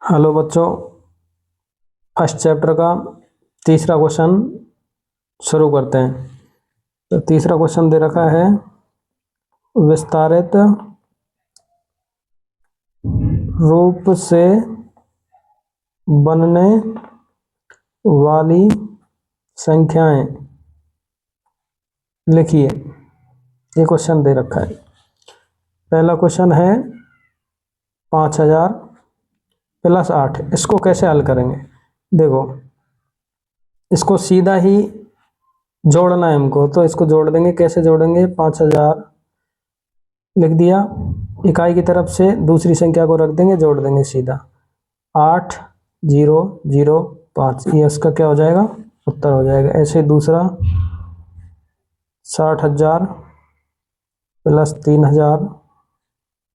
Hello बच्चों, first chapter का तीसरा क्वेश्चन शुरू करते हैं। तो तीसरा क्वेश्चन दे रखा है विस्तारित रूप से बनने वाली संख्याएं लिखिए। ये क्वेश्चन दे रखा है। पहला क्वेश्चन है 5000 प्लस 8। इसको कैसे हल करेंगे? देखो, इसको सीधा ही जोड़ना है हमको, तो इसको जोड़ देंगे। कैसे जोड़ेंगे? 5000 लिख दिया, इकाई की तरफ से दूसरी संख्या को रख देंगे, जोड़ देंगे सीधा। 8005, ये इसका क्या हो जाएगा? उत्तर हो जाएगा। ऐसे दूसरा 60,000 प्लस 3,000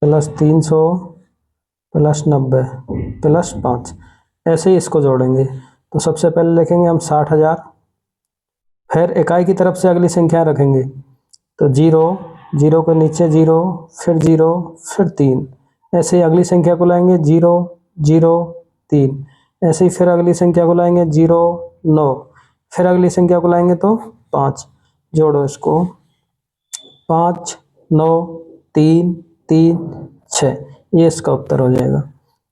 प्लस 300 प्लस 90 प्लस 5, ऐसे ही इसको जोड़ेंगे। तो सबसे पहले लिखेंगे हम 60,000, फिर इकाई की तरफ से अगली संख्या रखेंगे। तो 0, 0 के नीचे 0, फिर 0, फिर 3, ऐसे ही अगली संख्या को लाएंगे। 0 0 3, ऐसे ही फिर अगली संख्या को लाएंगे। 0 9, फिर अगली संख्या को लाएंगे तो 5। जोड़ो इसको, 5 9 3 3 6, ये इसका उत्तर हो जाएगा।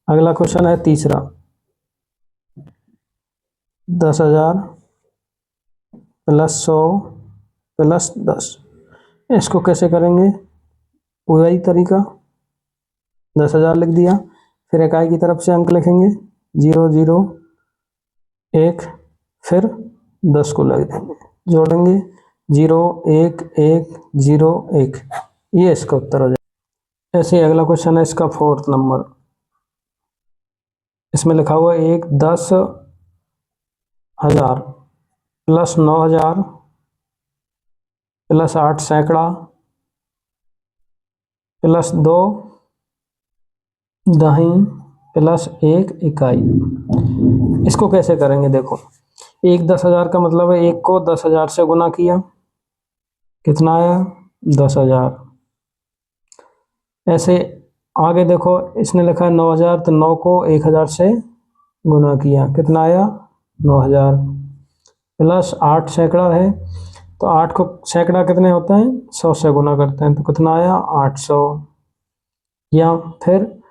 अगला क्वेश्चन है तीसरा, 10,000 प्लस 100 प्लस 10। इसको कैसे करेंगे? वही तरीका, 10,000 लिख दिया, फिर इकाई की तरफ से अंक लिखेंगे। 0 0 1, फिर 10 को लग देंगे, जोड़ेंगे। 0 1 1 0 1, ये इसका उत्तर हो जाएगा। ऐसे ही अगला क्वेश्चन है इसका 4th नंबर। इसमें लिखा हुआ 1 10,000 प्लस 9,000 प्लस 8 सैकड़ा प्लस 2 दही प्लस 1 इकाई। इसको कैसे करेंगे? देखो, 1 10,000 का मतलब है 1 को 10,000 से गुना किया, कितना आया? 10,000। ऐसे आगे देखो, इसने लिखा है 9,000, तो 9 को 1,000 से गुना किया, कितना आया? 9,000। प्लस 8 सैकड़ा है, तो 8 को सैकड़ा कितने होते हैं? 100 से गुना करते हैं, तो कितना आया? 800। या फिर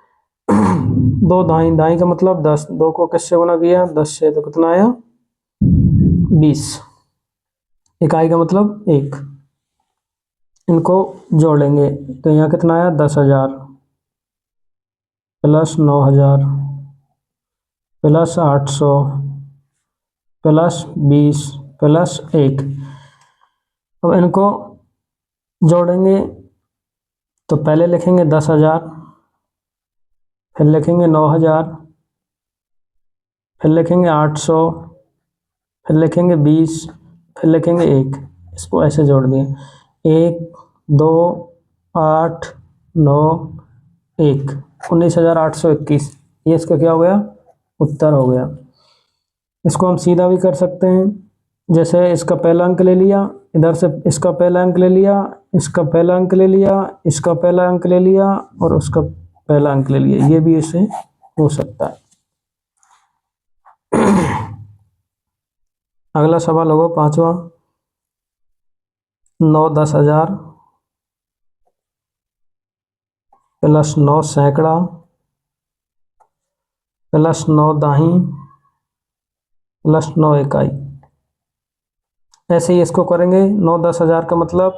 2 दाई, दाई का मतलब 10, 2 को किससे गुना किया? 10 से, तो कितना आया? 20। इकाई का मतलब 1। इनको जोड़ेंगे तो यहाँ कितना आया? 10,000 प्लस 9,000 प्लस 800 प्लस 20 प्लस 1। अब इनको जोड़ेंगे तो पहले लिखेंगे 10,000, फिर लिखेंगे 9,000, फिर लिखेंगे 800, फिर लिखेंगे 20, फिर लिखेंगे 1। इसको ऐसे जोड़ दिए, 1 2 8 9 1, 19,821, ये इसका क्या हो गया? उत्तर हो गया। इसको हम सीधा भी कर सकते हैं, जैसे इसका पहला अंक ले लिया, इधर से इसका पहला अंक ले लिया, इसका पहला अंक ले लिया, इसका पहला अंक ले लिया और उसका पहला अंक ले लिया, ये भी इसे हो सकता है। अगला सवाल होगा 5वां, 9 10,000 प्लस 9 सैकड़ा प्लस 9 दाही प्लस 9 इकाई। ऐसे ही इसको करेंगे। 9 10,000 का मतलब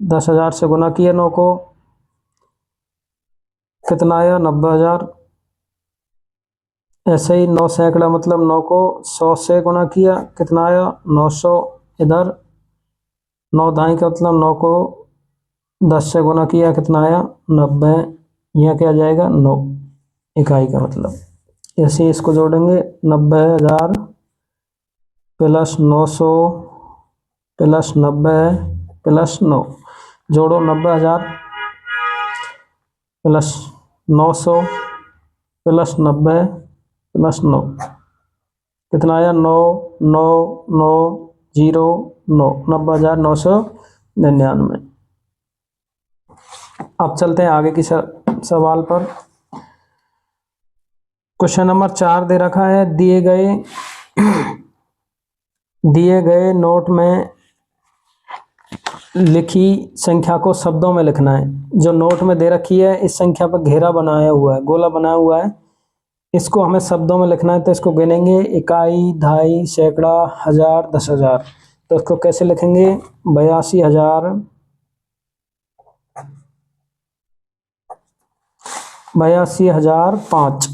10,000 से गुना किया 9 को, कितना आया? 90,000। ऐसे ही 9 सैकड़ा मतलब 9 को 100 से गुना किया, कितना आया? 900। इधर 9 दाई का मतलब 9 को 10 से गुना किया, कितना आया? 90। यहाँ क्या आ जाएगा? 9 इकाई का मतलब। ऐसे ही इसको जोड़ेंगे, 90,000 प्लस 900 प्लस 90 प्लस 9। जोड़ो, 90,000 प्लस 900 प्लस 90 प्लस 9, कितना आया? 9 9 9 0 9, 90,999। अब चलते हैं आगे की सवाल पर। क्वेश्चन नंबर 4 दे रखा है, दिए गए नोट में लिखी संख्या को शब्दों में लिखना है। जो नोट में दे रखी है इस संख्या पर घेरा बनाया हुआ है, गोला बनाया हुआ है, इसको हमें शब्दों में लिखना है। तो इसको गिनेंगे, इकाई, दहाई, सैकड़ा, हजार, 10,000। तो इसको कैसे लिखेंगे, 82,000, 82,005।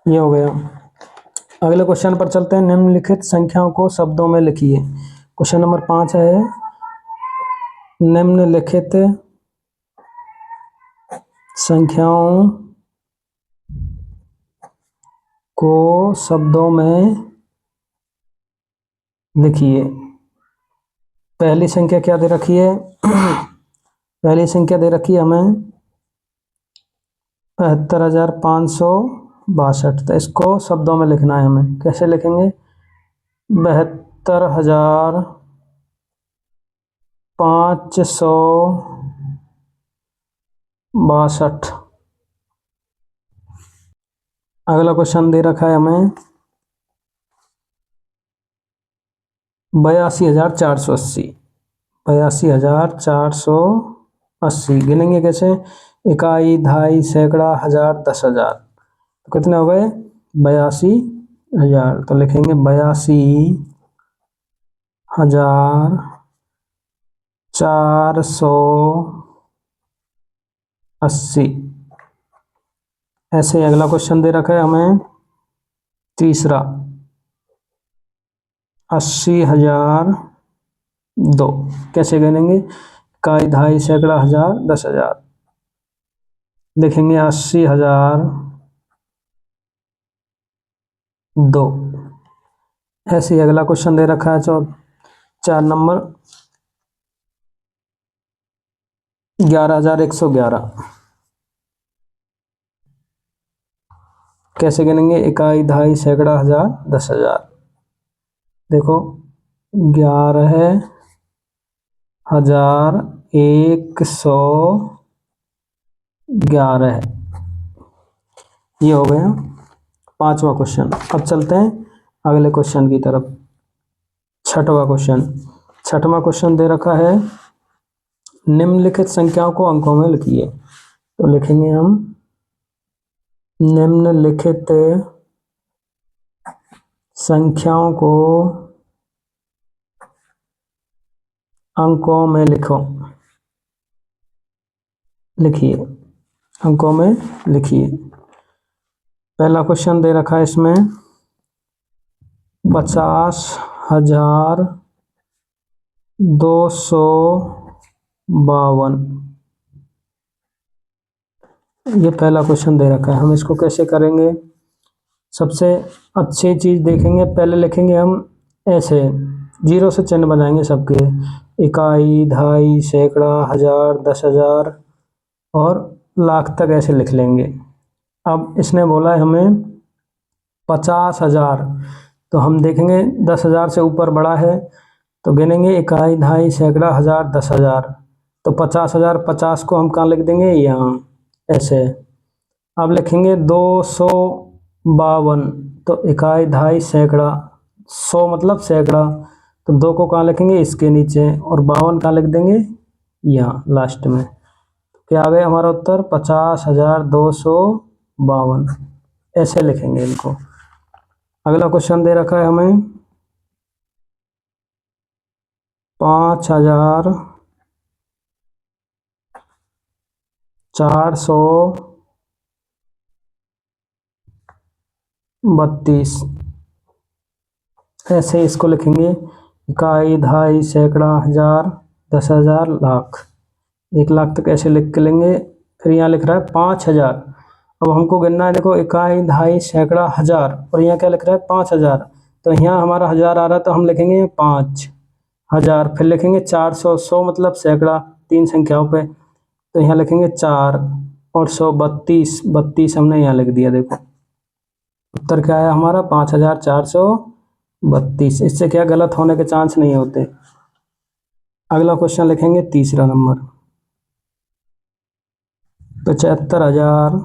ये हो गया। अगले क्वेश्चन पर चलते हैं। निम्नलिखित संख्याओं को शब्दों में लिखिए। क्वेश्चन नंबर 5 है, निम्नलिखित संख्याओं को शब्दों में लिखिए। पहली संख्या क्या दे रखी है, पहली संख्या दे रखी है हमें 72,562। तो इसको शब्दों में लिखना है हमें। कैसे लिखेंगे, 72,562। अगला क्वेश्चन दे रखा है हमें 82,480। 82,480 गिनेंगे कैसे, इकाई, दहाई, सैकड़ा, हजार, 10,000। तो कितने हो गए, 82,000। तो लिखेंगे 82,480। ऐसे ही अगला क्वेश्चन दे रखा है हमें तीसरा, 80,002। कैसे गिनेंगे, इकाई, दहाई, सैकड़ा, हजार, 10,000। लिखेंगे 80,002। ऐसे ही अगला क्वेश्चन दे रखा है 4 नंबर, 11,111। कैसे गिनेंगे, इकाई, दहाई, सैकड़ा, हजार, 10,000। देखो 11,111। ये हो गया 5वां क्वेश्चन। अब चलते हैं अगले क्वेश्चन की तरफ। 6वां क्वेश्चन। 6वां क्वेश्चन दे रखा है, निम्नलिखित संख्याओं को अंकों में लिखिए। तो लिखेंगे हम, निम्नलिखित संख्याओं को अंकों में लिखिए, अंकों में लिखिए। पहला क्वेश्चन दे रखा है इसमें 50,252। ये पहला क्वेश्चन दे रखा है। हम इसको कैसे करेंगे, सबसे अच्छी चीज़ देखेंगे, पहले लिखेंगे हम ऐसे, जीरो से चिन्ह बनाएंगे सबके, इकाई, दहाई, सैकड़ा, हजार, 10,000 और लाख तक ऐसे लिख लेंगे। अब इसने बोला है हमें 50,000, तो हम देखेंगे 10,000 से ऊपर बड़ा है, तो गिनेंगे इकाई, दहाई, सैकड़ा, हजार, 10,000। तो 50,000, 50 को हम कहाँ लिख देंगे, यहाँ ऐसे। अब लिखेंगे 252, तो इकाई, दहाई, सैकड़ा, 100 मतलब सैकड़ा, तो 2 को कहाँ लिखेंगे, इसके नीचे, और 52 कहाँ लिख देंगे, यहाँ लास्ट में। क्या आ गया हमारा उत्तर, 50,252। ऐसे लिखेंगे इनको। अगला क्वेश्चन दे रखा है हमें 5,432। ऐसे इसको लिखेंगे, इकाई, दहाई, सैकड़ा, हजार, 10,000, लाख। 1,00,000 तक ऐसे लिख के लेंगे। फिर यहाँ लिख रहा है 5,000। अब हमको गिनना है, देखो इकाई, दहाई, सैकड़ा, हजार, और यहाँ क्या लिख रहा है, 5,000। तो यहाँ हमारा हजार आ रहा है, तो हम लिखेंगे 5,000। फिर लिखेंगे 400, 100 मतलब सैकड़ा, 3 संख्याओं पे, तो यहाँ लिखेंगे 4, और 100 32, 32 हमने यहाँ लिख दिया। देखो उत्तर क्या है हमारा, 5,432। इससे क्या गलत होने के चांस नहीं होते। अगला क्वेश्चन लिखेंगे तीसरा नंबर। 75,000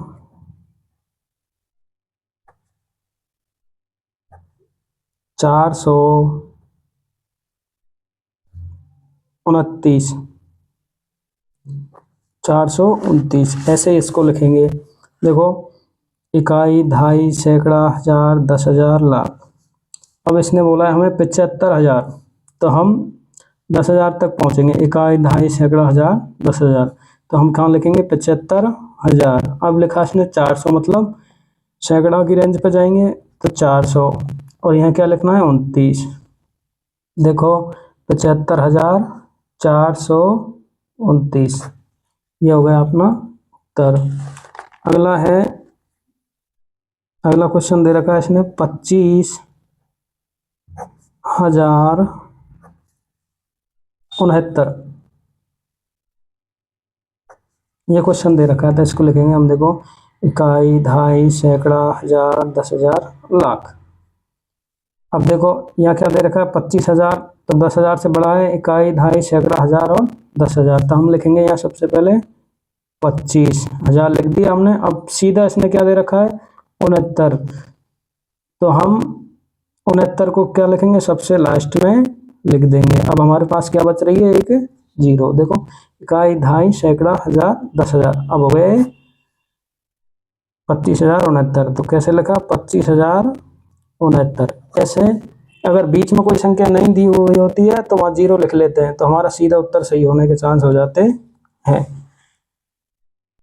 429, 429 ऐसे इसको लिखेंगे। देखो, इकाई, दहाई, सैकड़ा, हजार, 10,000, लाख। अब इसने बोला है हमें 75,000, तो हम 10,000 तक पहुंचेंगे। इकाई, दहाई, सैकड़ा, हजार, 10,000, तो हम कहाँ लिखेंगे 75,000। अब लिखा इसने 400, मतलब सैकड़ा की रेंज पे जाएंगे तो 400, और यहाँ क्या लिखना है 29। देखो 75,429, ये हो गया अपना उत्तर। अगला है, अगला क्वेश्चन दे रखा है इसने 25,069, ये क्वेश्चन दे रखा है, तो इसको लिखेंगे हम। देखो, इकाई, दहाई, सैकड़ा, हजार, 10,000, लाख। अब देखो यहाँ क्या दे रखा है 25,000, तो 10,000 से बड़ा है इकाई, दहाई, सैकड़ा, हजार और 10,000, तो हम लिखेंगे यहाँ सबसे पहले 25,000 लिख दिया हमने। अब सीधा इसने क्या दे रखा है 69, तो हम 69 को क्या लिखेंगे सबसे लास्ट में लिख देंगे। अब हमारे पास क्या बच रही है, एक जीरो। देखो, इकाई, दहाई, सैकड़ा, हजार, 10,000, अब हो गए 25,069, तो कैसे लिखा 25,069 ऐसे। अगर बीच में कोई संख्या नहीं दी हुई होती है तो वहाँ जीरो लिख लेते हैं, तो हमारा सीधा उत्तर सही होने के चांस हो जाते हैं।